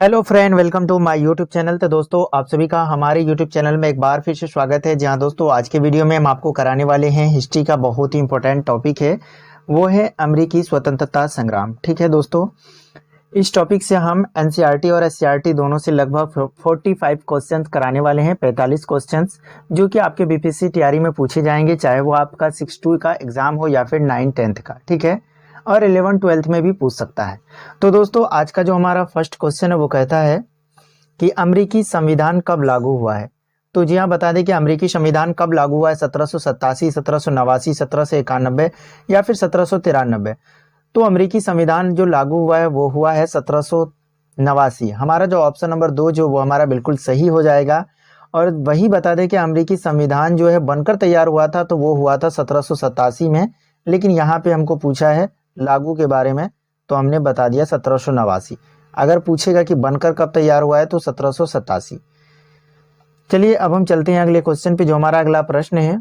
Hello friend, welcome to my YouTube channel. तो दोस्तों, आप सभी का हमारे यूट्यूब चैनल में एक बार फिर से स्वागत है। जहां दोस्तों आज के वीडियो में हम आपको कराने वाले हैं हिस्ट्री का बहुत ही इंपॉर्टेंट टॉपिक है, वो है अमेरिकी स्वतंत्रता संग्राम। ठीक है दोस्तों, इस टॉपिक से हम एनसीईआरटी और एससीईआरटी दोनों से लगभग 45 क्वेश्चंस कराने वाले हैं। 45 क्वेश्चंस जो कि आपके बीपीएससी तैयारी में पूछे जाएंगे, चाहे वो आपका 6-2 का एग्जाम हो या फिर 9-10 का। ठीक है, और 11-12 में भी पूछ सकता है। तो दोस्तों, आज का जो हमारा फर्स्ट क्वेश्चन है वो कहता है कि अमेरिकी संविधान कब लागू हुआ है। तो जी हाँ, बता दें कि अमेरिकी संविधान कब लागू हुआ है। 1787, 1789, 1791 या फिर 1793। तो अमेरिकी संविधान जो लागू हुआ है वो हुआ है 1789। हमारा जो ऑप्शन नंबर 2 जो वो हमारा बिल्कुल सही हो जाएगा। और वही बता दें कि अमेरिकी संविधान जो है बनकर तैयार हुआ था तो वो हुआ था 1787 में, लेकिन यहाँ पे हमको पूछा है लागू के बारे में, तो हमने बता दिया 1789। अगर पूछेगा कि बनकर कब तैयार हुआ है तो 1787। चलिए अब हम चलते हैं अगले क्वेश्चन पे, जो हमारा अगला प्रश्न है।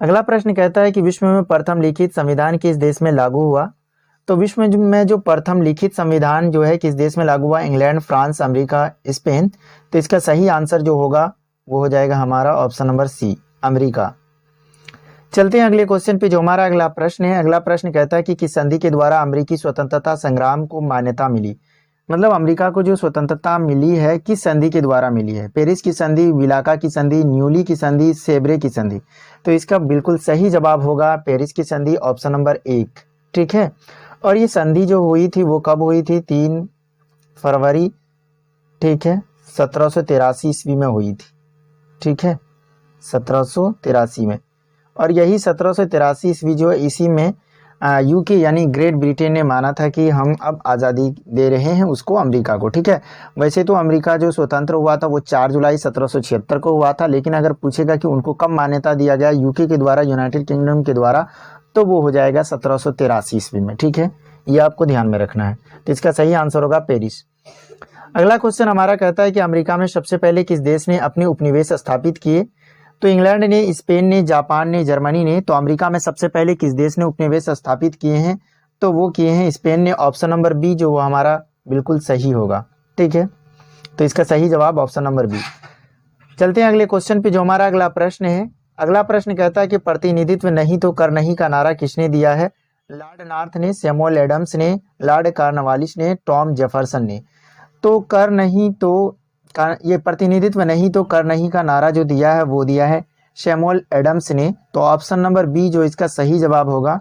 अगला प्रश्न कहता है कि विश्व में प्रथम लिखित संविधान किस देश में लागू हुआ। तो विश्व में जो प्रथम लिखित संविधान जो है किस देश में लागू हुआ। England, France, America, Spain. तो इसका सही आंसर जो होगा वो हो जाएगा हमारा ऑप्शन नंबर सी, अमेरिका। चलते हैं अगले क्वेश्चन पे, जो हमारा अगला प्रश्न है। अगला प्रश्न कहता है कि किस संधि के द्वारा अमेरिकी स्वतंत्रता संग्राम को मान्यता मिली। मतलब अमेरिका को जो स्वतंत्रता मिली है किस संधि के द्वारा मिली है। पेरिस की संधि, विलाका की संधि, न्यूली की संधि, सेब्रे की संधि। तो इसका बिल्कुल सही जवाब होगा पेरिस की संधि, ऑप्शन नंबर 1। ठीक है, और ये संधि जो हुई थी वो कब हुई थी। 3 फरवरी, ठीक है, 1783 ईस्वी में हुई थी। ठीक है, 1783 में। और यही 1783 ईस्वी जो है इसी में यूके यानी ग्रेट ब्रिटेन ने माना था कि हम अब आज़ादी दे रहे हैं उसको, अमेरिका को। ठीक है, वैसे तो अमेरिका जो स्वतंत्र हुआ था वो 4 जुलाई 1776 को हुआ था, लेकिन अगर पूछेगा कि उनको कब मान्यता दिया गया यूके के द्वारा, यूनाइटेड किंगडम के द्वारा, तो वो हो जाएगा 1783 ईस्वी में। ठीक है, ये आपको ध्यान में रखना है। तो इसका सही आंसर होगा पेरिस। अगला क्वेश्चन हमारा कहता है कि अमेरिका में सबसे पहले किस देश ने अपने उपनिवेश स्थापित किए। तो इंग्लैंड ने, स्पेन ने, जापान ने, जर्मनी ने। तो अमेरिका में सबसे पहले किस देश ने उपनिवेश स्थापित किए हैं, तो वो किए हैं स्पेन ने, ऑप्शन नंबर बी जो वो हमारा बिल्कुल सही होगा। ठीक है, तो इसका सही जवाब ऑप्शन नंबर बी। चलते हैं अगले क्वेश्चन पे, जो हमारा अगला प्रश्न है। अगला प्रश्न कहता है कि प्रतिनिधित्व नहीं तो कर नहीं का नारा किसने दिया है। लॉर्ड नॉर्थ ने, सैमुअल एडम्स ने, लॉर्ड कॉर्नवालिस ने, टॉम जेफरसन ने। तो कर नहीं तो ये प्रतिनिधित्व नहीं तो कर नहीं का नारा जो दिया है वो दिया है सैमुअल एडम्स ने। तो ऑप्शन नंबर बी जो इसका सही जवाब होगा।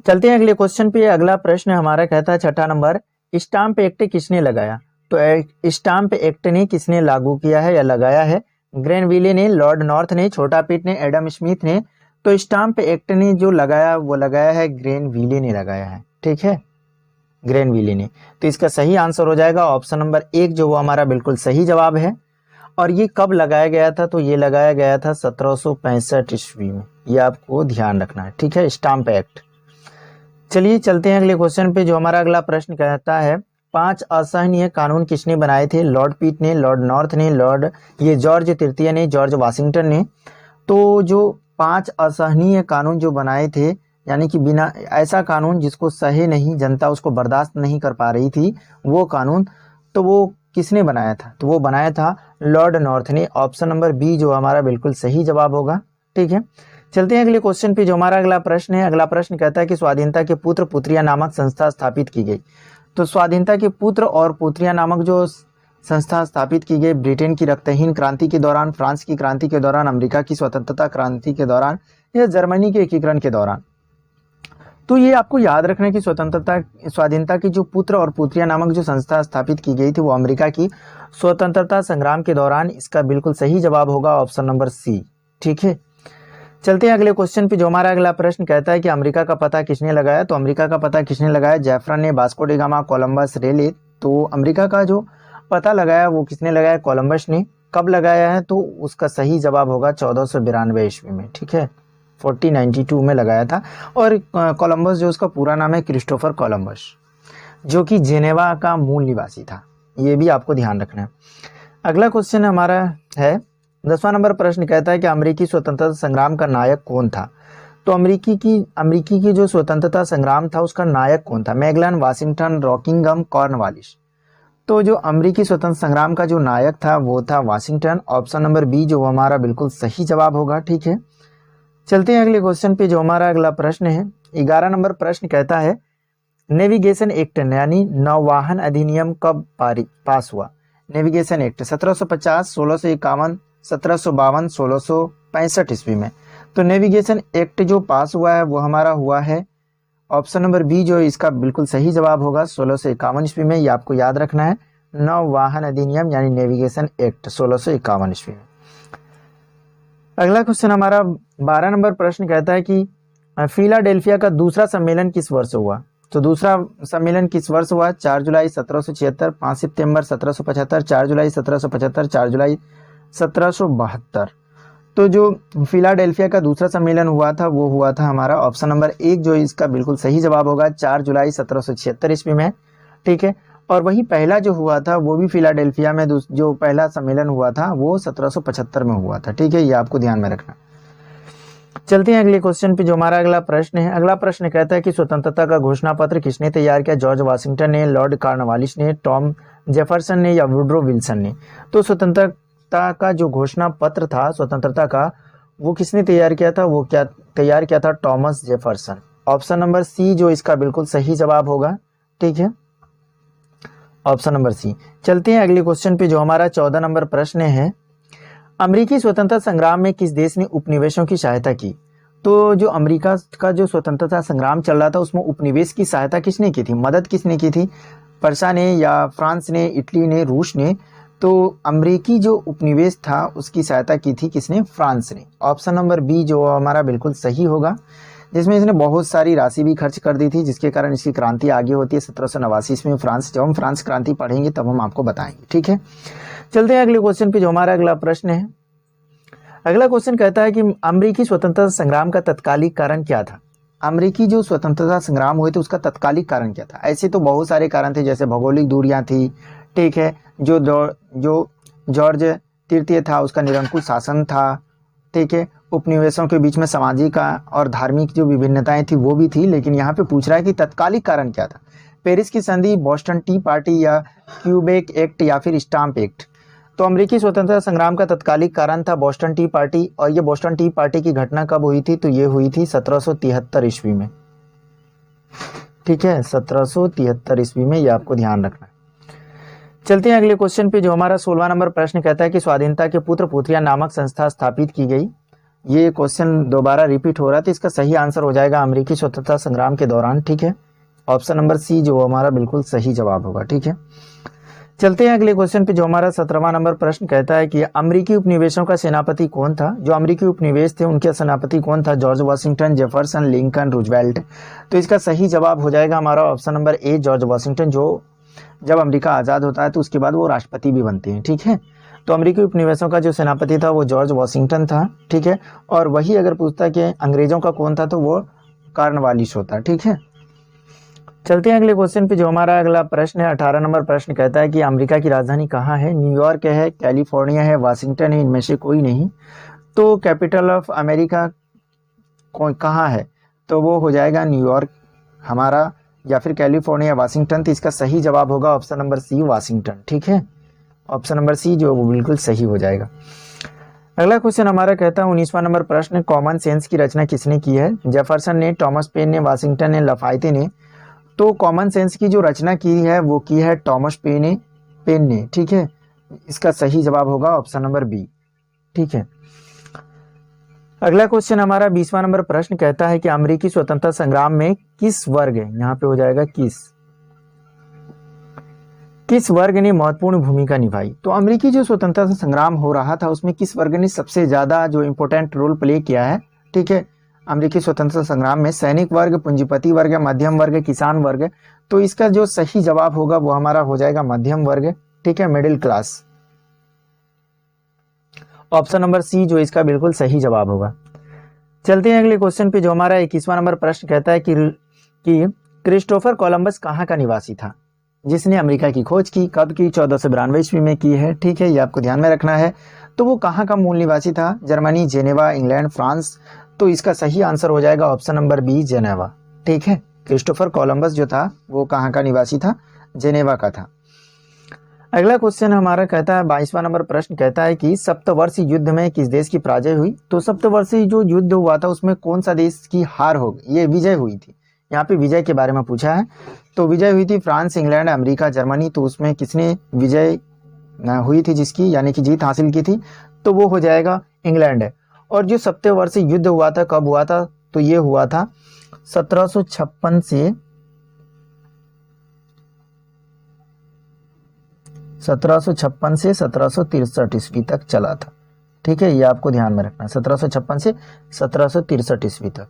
चलते हैं अगले क्वेश्चन पे। अगला प्रश्न हमारा कहता है 6ठा नंबर, स्टाम्प एक्ट किसने लगाया। तो स्टाम्प एक्ट ने किसने लागू किया है या लगाया है। ग्रेनविले ने, लॉर्ड नॉर्थ ने, छोटा पिट ने, एडम स्मिथ ने। तो स्टाम्प एक्ट ने जो लगाया वो लगाया है ग्रेनविले ने लगाया है। ठीक है, ग्रेनविले ने। तो इसका सही आंसर हो जाएगा ऑप्शन नंबर 1 जो वो हमारा बिल्कुल सही जवाब है। और ये कब लगाया गया था, तो ये लगाया गया था 1765 ईस्वी में। ये आपको ध्यान रखना है। ठीक है, स्टाम्प एक्ट। चलिए चलते हैं अगले क्वेश्चन पे, जो हमारा अगला प्रश्न कहता है 5 असहनीय कानून किसने बनाए थे। लॉर्ड पिट ने, लॉर्ड नॉर्थ ने, जॉर्ज तृतीय ने, जॉर्ज वाशिंगटन ने। तो जो 5 असहनीय कानून जो बनाए थे, यानी कि बिना ऐसा कानून जिसको सहे नहीं, जनता उसको बर्दाश्त नहीं कर पा रही थी, वो कानून, तो वो किसने बनाया था। तो वो बनाया था लॉर्ड नॉर्थ ने, ऑप्शन नंबर बी जो हमारा बिल्कुल सही जवाब होगा। ठीक है, चलते हैं अगले क्वेश्चन पे, जो हमारा अगला प्रश्न है। अगला प्रश्न कहता है कि स्वाधीनता के पुत्र पुत्रियां नामक संस्था स्थापित की गई। तो स्वाधीनता के पुत्र और पुत्रियां नामक जो संस्था स्थापित की गई ब्रिटेन की रक्तहीन क्रांति के दौरान, फ्रांस की क्रांति के दौरान, अमेरिका की स्वतंत्रता क्रांति के दौरान, या जर्मनी के एकीकरण के दौरान। तो ये आपको याद रखना है कि स्वाधीनता की जो पुत्र और पुत्रियां नामक जो संस्था स्थापित की गई थी वो अमेरिका की स्वतंत्रता संग्राम के दौरान। इसका बिल्कुल सही जवाब होगा ऑप्शन नंबर सी। ठीक है, चलते हैं अगले क्वेश्चन पे, जो हमारा अगला प्रश्न कहता है कि अमेरिका का पता किसने लगाया। तो अमेरिका का पता किसने लगाया। जेफरसन ने, वास्को डी गामा, कोलंबस, रेले। तो अमेरिका का जो पता लगाया वो किसने लगाया, कोलंबस ने। कब लगाया है, तो उसका सही जवाब होगा 1492 ईस्वी में। ठीक है, 1492 में लगाया था। और कोलंबस जो उसका पूरा नाम है क्रिस्टोफर कोलंबस, जो कि जेनेवा का मूल निवासी था। ये भी आपको ध्यान रखना है। अगला क्वेश्चन हमारा है 10वां नंबर प्रश्न कहता है कि अमेरिकी स्वतंत्रता संग्राम का नायक कौन था। तो अमेरिकी की जो स्वतंत्रता संग्राम था उसका नायक कौन था। Magellan, Washington, Rockingham, Cornwallis. तो जो अमेरिकी स्वतंत्र संग्राम का जो नायक था वो था वाशिंगटन। ऑप्शन नंबर बी जो हमारा बिल्कुल सही जवाब होगा। ठीक है, चलते हैं अगले क्वेश्चन पे जो हमारा अगला प्रश्न है। 11 नंबर प्रश्न कहता है नेविगेशन एक्ट यानी नौवाहन अधिनियम कब पास हुआ? नेविगेशन एक्ट 1750, 1651, 1752, 1665 ईस्वी में। तो नेविगेशन एक्ट जो पास हुआ है वो हमारा हुआ है ऑप्शन नंबर बी जो इसका बिल्कुल सही जवाब होगा 1651 ईस्वी में। ये आपको याद रखना है, नौवाहन अधिनियम यानी नेविगेशन एक्ट 1651 ईस्वी में। अगला क्वेश्चन हमारा 12 नंबर प्रश्न कहता है कि फिलाडेल्फिया का दूसरा सम्मेलन किस वर्ष हुआ? तो दूसरा सम्मेलन किस वर्ष हुआ? 4 जुलाई 1776, 5 सितंबर 1775, 4 जुलाई 1775, 4 जुलाई 1772। तो जो फिलाडेल्फिया का दूसरा सम्मेलन हुआ था वो हुआ था हमारा ऑप्शन नंबर 1 जो इसका बिल्कुल सही जवाब होगा 4 जुलाई 1776 ईस्वी में। ठीक है, और वही पहला जो हुआ था वो भी फिलाडेल्फिया में जो पहला सम्मेलन हुआ था वो 1775 में हुआ था। ठीक है, ये आपको ध्यान में रखना। चलते हैं अगले क्वेश्चन पे जो हमारा अगला प्रश्न है। अगला प्रश्न कहता है कि स्वतंत्रता का घोषणा पत्र किसने तैयार किया? जॉर्ज वाशिंगटन ने, लॉर्ड कॉर्नवालिस ने, टॉम जेफरसन ने या वुड्रो विल्सन ने? तो स्वतंत्रता का जो घोषणा पत्र था स्वतंत्रता का वो किसने तैयार किया था? वो क्या तैयार किया था? Thomas Jefferson. Option number C जो इसका बिल्कुल सही जवाब होगा। ठीक है, ऑप्शन नंबर सी। चलते हैं अगले क्वेश्चन पे जो हमारा 14 नंबर प्रश्न है। अमेरिकी स्वतंत्रता संग्राम में किस देश ने उपनिवेशों की सहायता की? तो जो अमेरिका का जो स्वतंत्रता संग्राम चल रहा था उसमें उपनिवेश की सहायता किसने की थी, मदद किसने की थी? पर्सा ने या फ्रांस ने, इटली ने, रूस ने? तो अमेरिकी जो उपनिवेश था उसकी सहायता की थी किसने? फ्रांस ने। ऑप्शन नंबर बी जो हमारा बिल्कुल सही होगा, जिसमें इसने बहुत सारी राशि भी खर्च कर दी थी जिसके कारण इसकी क्रांति आगे होती है 1789 ईस्वी में फ्रांस। जब हम फ्रांस क्रांति पढ़ेंगे तब हम आपको बताएंगे। ठीक है, चलते हैं अगले क्वेश्चन पे जो हमारा अगला प्रश्न है। अगला क्वेश्चन कहता है कि अमेरिकी स्वतंत्रता संग्राम का तत्कालिक कारण क्या था? अमेरिकी जो स्वतंत्रता संग्राम हुए थे उसका तत्कालिक कारण क्या था? ऐसे तो बहुत सारे कारण थे, जैसे भौगोलिक दूरियां थी। ठीक है, जो जॉर्ज तृतीय था उसका निरंकुश शासन था। ठीक है, उपनिवेशों के बीच में सामाजिक और धार्मिक जो विभिन्नताएं थी वो भी थी। लेकिन यहाँ पे पूछ रहा है कि तत्कालिक कारण क्या था? पेरिस की संधि, बोस्टन टी पार्टी या क्यूबेक एक्ट या फिर स्टाम्प एक्ट? तो अमेरिकी स्वतंत्रता संग्राम का तत्कालिक कारण था बोस्टन टी पार्टी। और ये बोस्टन टी पार्टी की घटना कब हुई थी? तो ये हुई थी 1773 ईस्वी में। ठीक है, 1773 ईस्वी में, ये आपको ध्यान रखना है। चलते हैं अगले क्वेश्चन पे जो हमारा 16वां नंबर प्रश्न कहता है कि स्वाधीनता के पुत्र पुत्रियां नामक संस्था स्थापित की गई। ये क्वेश्चन दोबारा रिपीट हो रहा है तो इसका सही आंसर हो जाएगा अमेरिकी स्वतंत्रता संग्राम के दौरान। ठीक है, ऑप्शन नंबर सी जो हमारा बिल्कुल सही जवाब होगा। ठीक है, चलते हैं अगले क्वेश्चन पे जो हमारा 17वां नंबर प्रश्न कहता है कि अमेरिकी उपनिवेशों का सेनापति कौन था? जो अमेरिकी उपनिवेश थे उनके सेनापति कौन था? George Washington, Jefferson, Lincoln, Roosevelt? तो इसका सही जवाब हो जाएगा हमारा option number A George Washington. जो जब अमेरिका आज़ाद होता है तो उसके बाद वो राष्ट्रपति भी बनते हैं। ठीक है, तो अमेरिकी उपनिवेशों का जो सेनापति था वो जॉर्ज वाशिंगटन था। ठीक है, और वही अगर पूछता है कि अंग्रेजों का कौन था तो वो कॉर्नवालिस होता। ठीक है, चलते हैं अगले क्वेश्चन पे जो हमारा अगला प्रश्न है। 18 नंबर प्रश्न कहता है कि अमेरिका की राजधानी कहाँ है? न्यूयॉर्क है, कैलिफोर्निया है, वाशिंगटन है? इनमें से कोई नहीं। तो कैपिटल ऑफ अमेरिका कहाँ है? तो वो हो जाएगा न्यूयॉर्क हमारा, या फिर कैलिफोर्निया, वाशिंगटन। तो इसका सही जवाब होगा ऑप्शन नंबर सी वाशिंगटन। ठीक है, ऑप्शन नंबर सी जो वो बिल्कुल सही हो जाएगा। अगला क्वेश्चन हमारा कहता है 19वां नंबर प्रश्न, कॉमन सेंस की रचना किसने की है? जेफरसन ने, टॉमस पेन ने, वाशिंगटन ने, लफायते ने? तो कॉमन सेंस की जो रचना की है वो की है टॉमस पेन ने। ठीक है, इसका सही जवाब होगा ऑप्शन नंबर बी। ठीक है, अगला क्वेश्चन हमारा 20वां नंबर प्रश्न कहता है कि अमेरिकी स्वतंत्रता संग्राम में किस वर्ग, यहाँ पे हो जाएगा किस वर्ग ने महत्वपूर्ण भूमिका निभाई? तो अमेरिकी जो स्वतंत्रता संग्राम हो रहा था उसमें किस वर्ग ने सबसे ज्यादा जो इम्पोर्टेंट रोल प्ले किया है? ठीक है, अमेरिकी स्वतंत्रता संग्राम में सैनिक वर्ग, पूंजीपति वर्ग, मध्यम वर्ग, किसान वर्ग? तो इसका जो सही जवाब होगा वो हमारा हो जाएगा मध्यम वर्ग। ठीक है, middle class. Option number C जो इसका बिल्कुल सही जवाब होगा। चलते हैं अगले क्वेश्चन पे जो हमारा 21वां नंबर प्रश्न कहता है कि क्रिस्टोफर कोलंबस कहाँ का निवासी था जिसने अमेरिका की खोज की? कब की? 1492 ईस्वी में की है। ठीक है, ये आपको ध्यान में रखना है। तो वो कहाँ का मूल निवासी था? Germany, Geneva, England, France? तो इसका सही आंसर हो जाएगा ऑप्शन नंबर बी जेनेवा। ठीक है, क्रिस्टोफर कोलंबस जो था वो कहाँ का निवासी था? जेनेवा का था। अगला क्वेश्चन हमारा कहता है 22वां नंबर प्रश्न कहता है कि सप्तवर्षीय युद्ध में किस देश की पराजय हुई। तो सप्तवर्षीय जो युद्ध हुआ था उसमें कौन सा देश की हार हो गई, ये विजय हुई थी। यहाँ पे विजय के बारे में पूछा है। तो विजय हुई थी फ्रांस, इंग्लैंड, अमेरिका, जर्मनी। तो उसमें किसने विजय हुई थी जिसकी यानी कि जीत हासिल की थी, तो वो हो जाएगा इंग्लैंड है। और जो सप्तवर्षीय युद्ध हुआ था कब हुआ था, तो ये हुआ था 1756 से 1763 ईस्वी तक चला था। ठीक है, ये आपको ध्यान में रखना, 1756 से 1763 ईस्वी तक।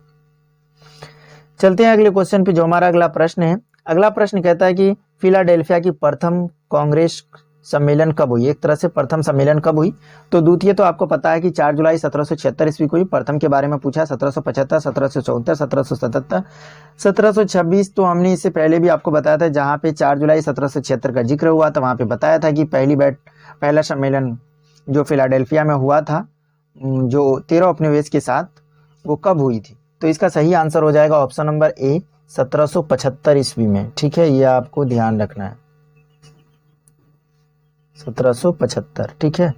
चलते हैं अगले क्वेश्चन पे, जो हमारा अगला प्रश्न है। अगला प्रश्न कहता है कि फिलाडेल्फिया की प्रथम कांग्रेस सम्मेलन कब हुई। एक तरह से प्रथम सम्मेलन कब हुई। तो द्वितीय तो आपको पता है कि 4 जुलाई 1776 ईस्वी को हुई। प्रथम के बारे में पूछा 1775, 1774, 1777, 1726। तो हमने इससे पहले भी आपको बताया था, जहाँ पे 4 जुलाई 1776 का जिक्र हुआ था वहाँ पे बताया था कि पहला सम्मेलन जो फिलाडेल्फिया में हुआ था जो 13 उपनिवेश के साथ, वो कब हुई थी। तो इसका सही आंसर हो जाएगा ऑप्शन नंबर ए, 1775 ईस्वी में। ठीक है, ये आपको ध्यान रखना है, 1775। ठीक है,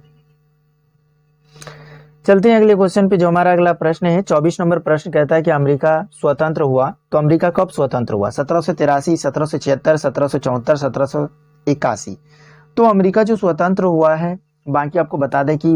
चलते हैं अगले क्वेश्चन पे, जो हमारा अगला प्रश्न है। 24 नंबर प्रश्न कहता है कि अमेरिका स्वतंत्र हुआ। तो अमेरिका कब स्वतंत्र हुआ, 1783, 1776, 1774, 1781। तो अमेरिका जो स्वतंत्र हुआ है, बाकी आपको बता दें कि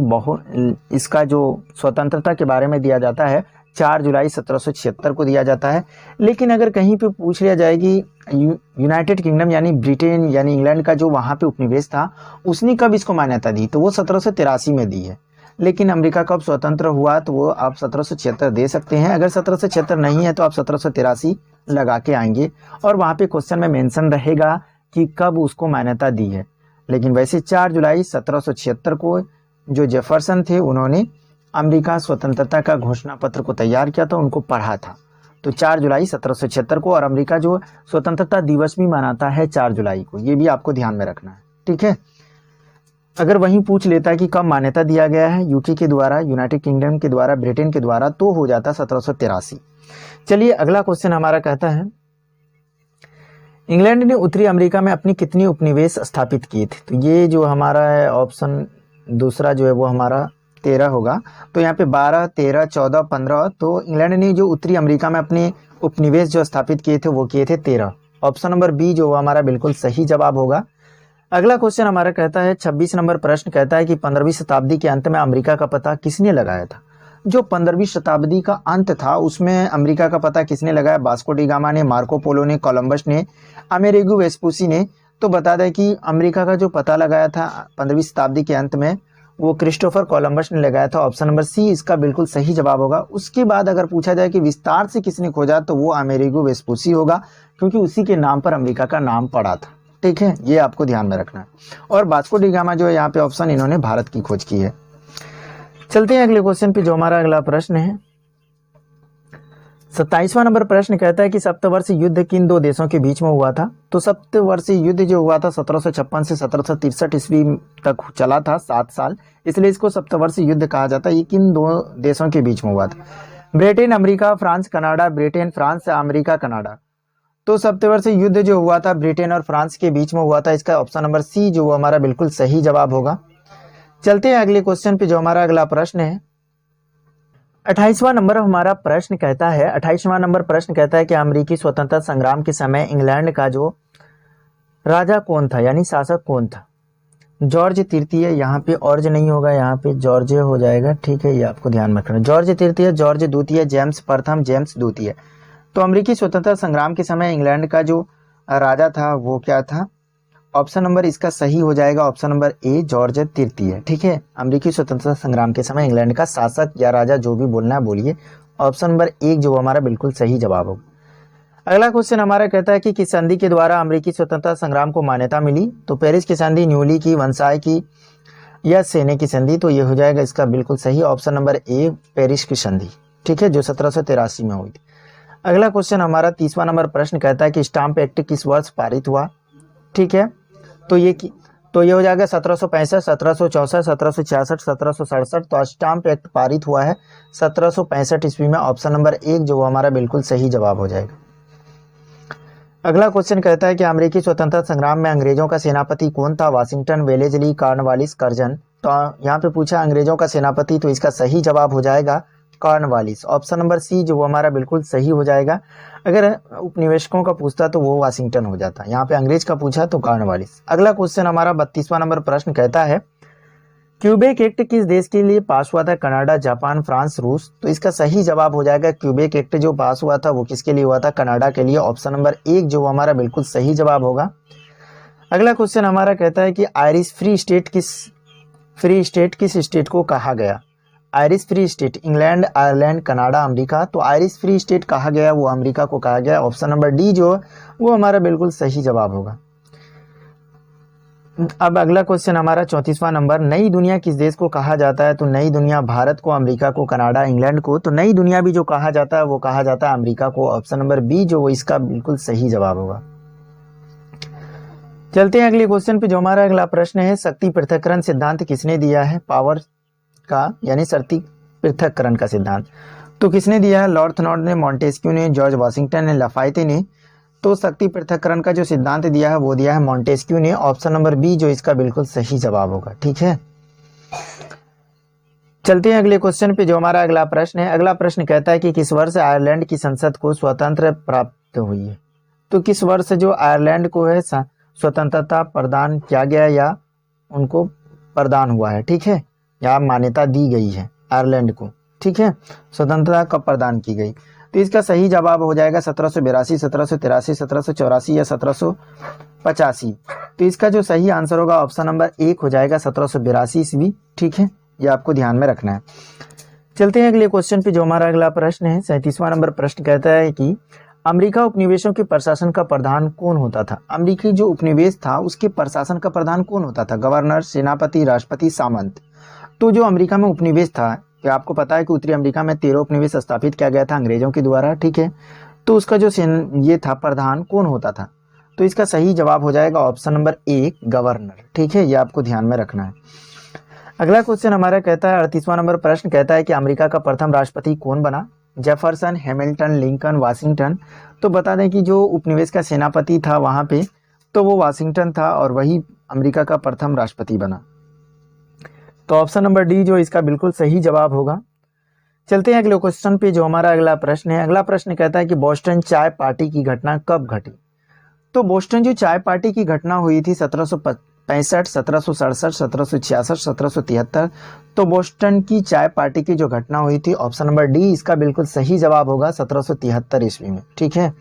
इसका जो स्वतंत्रता के बारे में दिया जाता है 4 जुलाई 1776 को दिया जाता है। लेकिन अगर कहीं पे पूछ लिया जाए कि यूनाइटेड किंगडम यानी ब्रिटेन यानी इंग्लैंड का जो वहाँ पे उपनिवेश था, उसने कब इसको मान्यता दी, तो वो 1783 में दी है। लेकिन अमेरिका कब स्वतंत्र हुआ, तो वो आप 1776 दे सकते हैं। अगर 1776 नहीं है तो आप 1783 लगा के आएंगे और वहाँ पे क्वेश्चन में मेंशन रहेगा कि कब उसको मान्यता दी है। लेकिन वैसे 4 जुलाई 1776 को जो जेफरसन थे उन्होंने अमेरिका स्वतंत्रता का घोषणा पत्र को तैयार किया था, उनको पढ़ा था। तो 4 जुलाई 1776 को, और अमेरिका जो स्वतंत्रता दिवस भी मनाता है 4 जुलाई को, ये भी आपको ध्यान में रखना है। ठीक है, अगर वहीं पूछ लेता है कि कब मान्यता दिया गया है यूके के द्वारा, यूनाइटेड किंगडम के द्वारा, ब्रिटेन के द्वारा, तो हो जाता 1783। चलिए अगला क्वेश्चन हमारा कहता है इंग्लैंड ने उत्तरी अमेरिका में अपनी कितनी उपनिवेश स्थापित किए थे। तो ये जो हमारा है ऑप्शन दूसरा जो है वो हमारा 13 होगा। तो यहाँ पे 12, 13, 14, 15। तो इंग्लैंड ने जो उत्तरी अमेरिका में अपने उपनिवेश जो स्थापित किए थे वो किए थे 13। ऑप्शन नंबर बी जो हमारा बिल्कुल सही जवाब होगा। अगला क्वेश्चन हमारा कहता है 26 नंबर प्रश्न कहता है कि 15वीं शताब्दी के अंत में अमेरिका का पता किसने लगाया था। जो 15वीं शताब्दी का अंत था उसमें अमेरिका का पता किसने लगाया, वास्को डी गामा ने, मार्को पोलो ने, कोलंबस ने, अमेरिगो वेस्पुसी ने। तो बता दें कि अमेरिका का जो पता लगाया था 15वीं शताब्दी के अंत में वो क्रिस्टोफर कोलंबस ने लगाया था। ऑप्शन नंबर सी इसका बिल्कुल सही जवाब होगा। उसके बाद अगर पूछा जाए कि विस्तार से किसने खोजा, तो वो अमेरिगो वेस्पुसी होगा, क्योंकि उसी के नाम पर अमेरिका का नाम पड़ा था। ठीक है, ये आपको ध्यान में रखना है। और वास्को डी गामा जो है यहाँ पे ऑप्शन, इन्होंने भारत की खोज की है। चलते हैं अगले क्वेश्चन पे, जो हमारा अगला प्रश्न है 27वां नंबर प्रश्न कहता है कि सप्तवर्षीय युद्ध किन दो देशों के बीच में हुआ था। तो सप्तवर्षीय युद्ध जो हुआ था 1756 से 1763 ईस्वी तक चला था, 7 साल, इसलिए इसको सप्तवर्षीय युद्ध कहा जाता है। ये किन दो देशों के बीच में हुआ था, Britain, America, France, Canada, Britain, France, America, Canada. तो सप्तवर्षीय युद्ध जो हुआ था ब्रिटेन और फ्रांस के बीच में हुआ था। इसका ऑप्शन नंबर सी जो हमारा बिल्कुल सही जवाब होगा। चलते हैं अगले क्वेश्चन पे, जो हमारा अगला प्रश्न है 28वां नंबर हमारा प्रश्न कहता है 28वां नंबर प्रश्न कहता है कि अमेरिकी स्वतंत्रता संग्राम के समय इंग्लैंड का जो राजा कौन था, यानी शासक कौन था। जॉर्ज तृतीय, यहाँ पे ऑर्ज नहीं होगा, यहाँ पे जॉर्ज हो जाएगा। ठीक है, ये आपको ध्यान में रखना। जॉर्ज तृतीय, जॉर्ज द्वितीय, जेम्स प्रथम, जेम्स द्वितीय। तो अमेरिकी स्वतंत्रता संग्राम के समय इंग्लैंड का जो राजा था वो क्या था। ऑप्शन नंबर इसका सही हो जाएगा, ऑप्शन नंबर ए, जॉर्ज तृतीय। ठीक है, अमेरिकी स्वतंत्रता संग्राम के समय इंग्लैंड का शासक या राजा, जो भी बोलना है बोलिए। ऑप्शन नंबर 1 जो हमारा बिल्कुल सही जवाब होगा। अगला क्वेश्चन हमारा कहता है कि किस संधि के द्वारा अमेरिकी स्वतंत्रता संग्राम को मान्यता मिली। तो पेरिस की संधि, न्यूली की, वंसाय की या सेने की संधि। तो ये हो जाएगा इसका बिल्कुल सही, ऑप्शन नंबर ए, पेरिस की संधि। ठीक है, जो 1783 में हुई थी। अगला क्वेश्चन हमारा 30वां नंबर प्रश्न कहता है कि स्टाम्प एक्ट किस वर्ष पारित हुआ। ठीक है, तो ये हो जाएगा 1765, 1764, 1766, 1767। तो स्टाम्प एक्ट पारित हुआ है 1765 ईस्वी में। ऑप्शन नंबर 1 जो हमारा बिल्कुल सही जवाब हो जाएगा। अगला क्वेश्चन कहता है कि अमेरिकी स्वतंत्रता संग्राम में अंग्रेजों का सेनापति कौन था? Washington, Wellesley, Cornwallis, Curzon. तो यहाँ पे पूछा अंग्रेजों का सेनापति, तो इसका सही जवाब हो जाएगा कॉर्नवालिस। ऑप्शन नंबर सी जो वो हमारा बिल्कुल सही हो जाएगा। अगर उपनिवेशकों का पूछता तो वो वाशिंगटन हो जाता, यहाँ पे अंग्रेज का पूछा तो कॉर्नवालिस। अगला क्वेश्चन हमारा 32वां नंबर प्रश्न कहता है क्यूबेक एक्ट किस देश के लिए पास हुआ था? कनाडा, जापान, फ्रांस, रूस। तो इसका सही जवाब हो जाएगा क्यूबेक एक्ट जो पास हुआ था वो किसके लिए हुआ था? कनाडा के लिए। ऑप्शन नंबर 1 जो हमारा बिल्कुल सही जवाब होगा। अगला क्वेश्चन हमारा कहता है कि आयरिश फ्री स्टेट किस स्टेट को कहा गया? Irish free state England, Ireland, Canada, America. तो आयरिश फ्री स्टेट कहा गया वो अमेरिका को कहा गया। ऑप्शन नंबर डी जो वो हमारा बिल्कुल सही जवाब होगा। अब अगला क्वेश्चन हमारा 34वां नंबर, नई दुनिया किस देश को कहा जाता है? तो नई दुनिया भारत को, अमेरिका को, कनाडा, इंग्लैंड को। तो नई दुनिया भी जो कहा जाता है वो कहा जाता है अमेरिका को। ऑप्शन नंबर बी जो वो इसका बिल्कुल सही जवाब होगा। चलते हैं अगले क्वेश्चन पे जो हमारा अगला प्रश्न है, शक्ति पृथक्करण सिद्धांत किसने दिया है? पावर का यानी शक्ति पृथक्करण का सिद्धांत तो किसने दिया है? लॉर्ड थनॉट ने, मॉन्टेस्क्यू ने, जॉर्ज वाशिंगटन ने, लाफायते ने। तो शक्ति पृथक्करण का जो सिद्धांत दिया है वो दिया है मॉन्टेस्क्यू ने। ऑप्शन नंबर बी जो इसका बिल्कुल सही जवाब होगा। ठीक है, चलते हैं अगले क्वेश्चन पे जो हमारा अगला प्रश्न है। अगला प्रश्न कहता है कि किस वर्ष आयरलैंड की संसद को स्वतंत्र प्राप्त हुई है? तो किस वर्ष जो आयरलैंड को है स्वतंत्रता प्रदान किया गया या उनको प्रदान हुआ है? ठीक है, या मान्यता दी गई है आयरलैंड को। ठीक है, स्वतंत्रता कब प्रदान की गई? तो इसका सही जवाब हो जाएगा 1782, 1783, 1784 या 1785। तो इसका जो सही आंसर होगा ऑप्शन नंबर 1 हो जाएगा 1782 ईस्वी। ठीक है, ये आपको ध्यान में रखना है। चलते हैं अगले क्वेश्चन पे जो हमारा अगला प्रश्न है। 37वां नंबर प्रश्न कहता है कि अमेरिका उपनिवेशों के प्रशासन का प्रधान कौन होता था? अमेरिकी जो उपनिवेश था उसके प्रशासन का प्रधान कौन होता था? गवर्नर, सेनापति, राष्ट्रपति, सामंत। तो जो अमेरिका में उपनिवेश था, क्या आपको पता है कि उत्तरी अमेरिका में 13 उपनिवेश स्थापित किया गया था अंग्रेजों के द्वारा। ठीक है, तो उसका जो ये था प्रधान कौन होता था? तो इसका सही जवाब हो जाएगा ऑप्शन नंबर 1 गवर्नर। ठीक है, ये आपको ध्यान में रखना है। अगला क्वेश्चन हमारा कहता है 38वां नंबर प्रश्न कहता है कि अमेरिका का प्रथम राष्ट्रपति कौन बना? Jefferson, Hamilton, Lincoln, Washington. तो बता दें कि जो उपनिवेश का सेनापति था वहां पे तो वो वाशिंगटन था और वही अमेरिका का प्रथम राष्ट्रपति बना। तो ऑप्शन नंबर डी जो इसका बिल्कुल सही जवाब होगा। चलते हैं अगले क्वेश्चन पे जो हमारा अगला प्रश्न है। अगला प्रश्न कहता है कि बोस्टन चाय पार्टी की घटना कब घटी? तो बोस्टन जो चाय पार्टी की घटना हुई थी 1765, 1767, 1766, 1773। तो बोस्टन की चाय पार्टी की जो घटना हुई थी ऑप्शन नंबर डी इसका बिल्कुल सही जवाब होगा 1773 ईस्वी में। ठीक है,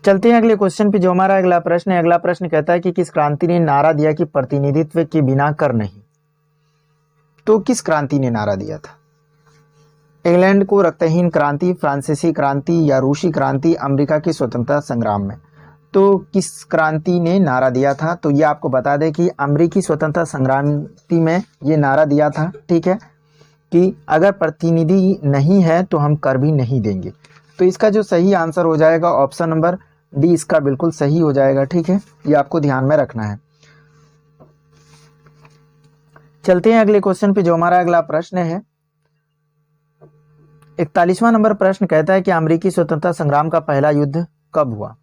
चलते हैं अगले क्वेश्चन पे जो हमारा अगला प्रश्न है। अगला प्रश्न कहता है कि किस क्रांति ने नारा दिया कि प्रतिनिधित्व के बिना कर नहीं? तो किस क्रांति ने नारा दिया था? इंग्लैंड को रक्तहीन क्रांति, फ्रांसीसी क्रांति या रूसी क्रांति अमेरिका की स्वतंत्रता संग्राम में? तो किस क्रांति ने नारा दिया था? तो ये आपको बता दें कि अमेरिकी स्वतंत्रता संग्रांति में ये नारा दिया था। ठीक है, कि अगर प्रतिनिधि नहीं है तो हम कर भी नहीं देंगे। तो इसका जो सही आंसर हो जाएगा ऑप्शन नंबर डी इसका बिल्कुल सही हो जाएगा। ठीक है, ये आपको ध्यान में रखना है। चलते हैं अगले क्वेश्चन पे जो हमारा अगला प्रश्न है। 41वां नंबर प्रश्न कहता है कि अमेरिकी स्वतंत्रता संग्राम का पहला युद्ध कब हुआ?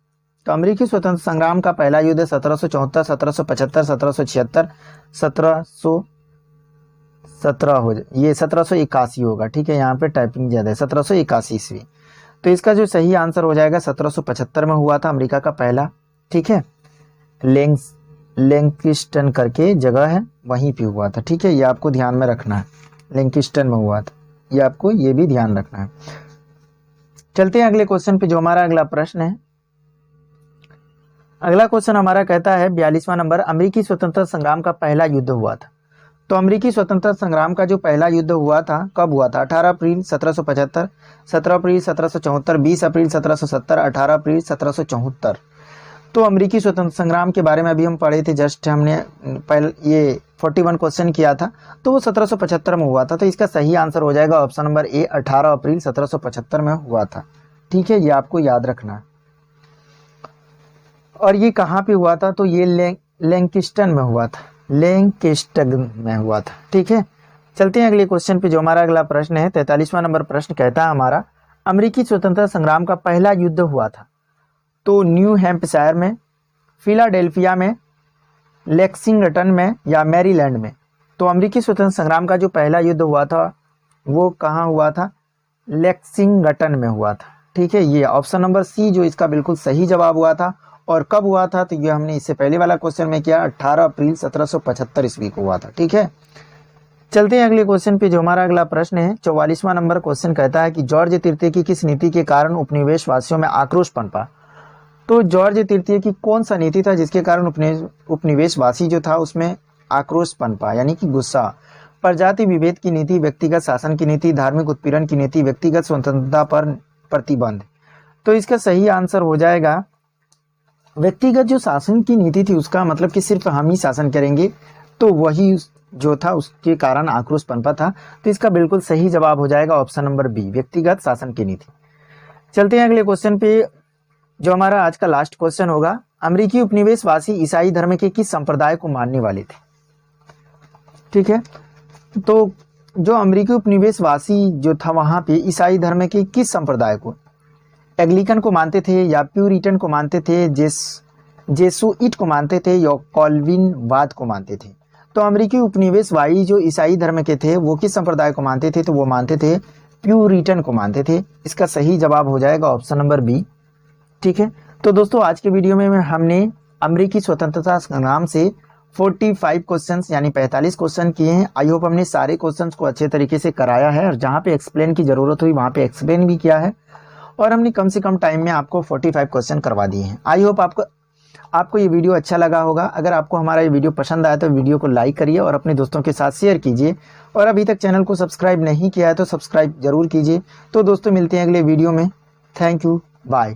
तो अमेरिकी स्वतंत्रता संग्राम का पहला युद्ध 1774, 1775, 1776, 1717 हो ये 1781 होगा। ठीक है, यहाँ पे टाइपिंग ज्यादा है, 1781 ईस्वी। तो इसका जो सही आंसर हो जाएगा 1775 में हुआ था अमेरिका का पहला। ठीक है, लैंकिस्टन करके जगह है वहीं पे हुआ था। ठीक है, ये आपको ध्यान में रखना है, लैंकिस्टन में हुआ था, ये आपको ये भी ध्यान रखना है। चलते हैं अगले क्वेश्चन पे जो हमारा अगला प्रश्न है। अगला क्वेश्चन हमारा कहता है 42वां नंबर, अमेरिकी स्वतंत्रता संग्राम का पहला युद्ध हुआ था। तो अमेरिकी स्वतंत्रता संग्राम का जो पहला युद्ध हुआ था कब हुआ था? 18 अप्रैल 1775, 17 अप्रैल 1774, 20 अप्रैल 1770, 18 अप्रैल 1774। तो अमेरिकी स्वतंत्रता संग्राम के बारे में अभी हम पढ़े थे, जस्ट हमने पहले ये 41 क्वेश्चन किया था, तो वो 1775 में हुआ था। तो इसका सही आंसर हो जाएगा ऑप्शन नंबर ए 18 अप्रैल 1775 में हुआ था। ठीक है, ये आपको याद रखना है। और ये कहाँ पे हुआ था? तो ये लैंकिस्टन में हुआ था, लैंकिस्टन में हुआ था। ठीक है, चलते हैं अगले क्वेश्चन पे जो हमारा अगला प्रश्न है। 43वां नंबर प्रश्न कहता है हमारा, अमेरिकी स्वतंत्रता संग्राम का पहला युद्ध हुआ था। तो न्यू हैम्पशायर में, फिलाडेल्फिया में, लेक्सिंगटन में या मैरीलैंड में। तो अमेरिकी स्वतंत्रता संग्राम का जो पहला युद्ध हुआ था वो कहाँ हुआ था? लेक्सिंगटन में हुआ था। ठीक है, ये ऑप्शन नंबर सी जो इसका बिल्कुल सही जवाब हुआ था। और कब हुआ था? तो ये हमने इससे पहले वाला क्वेश्चन में किया, 18 अप्रैल 1775 ईस्वी को हुआ था। ठीक है, चलते हैं अगले क्वेश्चन पे। जो हमारा अगला प्रश्न है 44वां नंबर क्वेश्चन कहता है कि जॉर्ज तृतीय की किस नीति के कारण उपनिवेश वासियों में आक्रोश पनपा? तो जॉर्ज तृतीय की कौन सा नीति था जिसके कारण उपनिवेशवासी जो था उसमें आक्रोश पनपा, यानी कि गुस्सा? प्रजाति विभेद की नीति, व्यक्तिगत शासन की नीति, धार्मिक उत्पीड़न की नीति, व्यक्तिगत स्वतंत्रता पर प्रतिबंध। तो इसका सही आंसर हो जाएगा व्यक्तिगत जो शासन की नीति थी उसका मतलब कि सिर्फ हम ही शासन करेंगे, तो वही जो था उसके कारण आक्रोश पनपा था। तो इसका बिल्कुल सही जवाब हो जाएगा ऑप्शन नंबर बी, व्यक्तिगत शासन की नीति। चलते हैं अगले क्वेश्चन पे। जो हमारा आज का लास्ट क्वेश्चन होगा, अमेरिकी उपनिवेशवासी ईसाई धर्म के किस संप्रदाय को मानने वाले थे? ठीक है, तो जो अमेरिकी उपनिवेशवासी जो था वहां पे ईसाई धर्म के किस संप्रदाय को, एंग्लिकन को मानते थे या प्यूरिटन को मानते थे, जेसुइट को मानते थे या कॉल्विनवाद को मानते थे? तो अमेरिकी उपनिवेशवासी जो ईसाई धर्म के थे वो किस संप्रदाय को मानते थे? तो वो मानते थे प्यूरिटन को मानते थे। इसका सही जवाब हो जाएगा ऑप्शन नंबर बी। ठीक है, तो दोस्तों आज के वीडियो में हमने अमेरिकी स्वतंत्रता संग्राम से 45 क्वेश्चंस यानी 45 क्वेश्चन किए हैं। आई होप हमने सारे क्वेश्चंस को अच्छे तरीके से कराया है और जहाँ पे एक्सप्लेन की जरूरत हुई वहाँ पे एक्सप्लेन भी किया है और हमने कम से कम टाइम में आपको 45 क्वेश्चन करवा दिए हैं। आई होप आपको ये वीडियो अच्छा लगा होगा। अगर आपको हमारा ये वीडियो पसंद आया तो वीडियो को लाइक करिए और अपने दोस्तों के साथ शेयर कीजिए और अभी तक चैनल को सब्सक्राइब नहीं किया है तो सब्सक्राइब जरूर कीजिए। तो दोस्तों मिलते हैं अगले वीडियो में। Thank you, bye.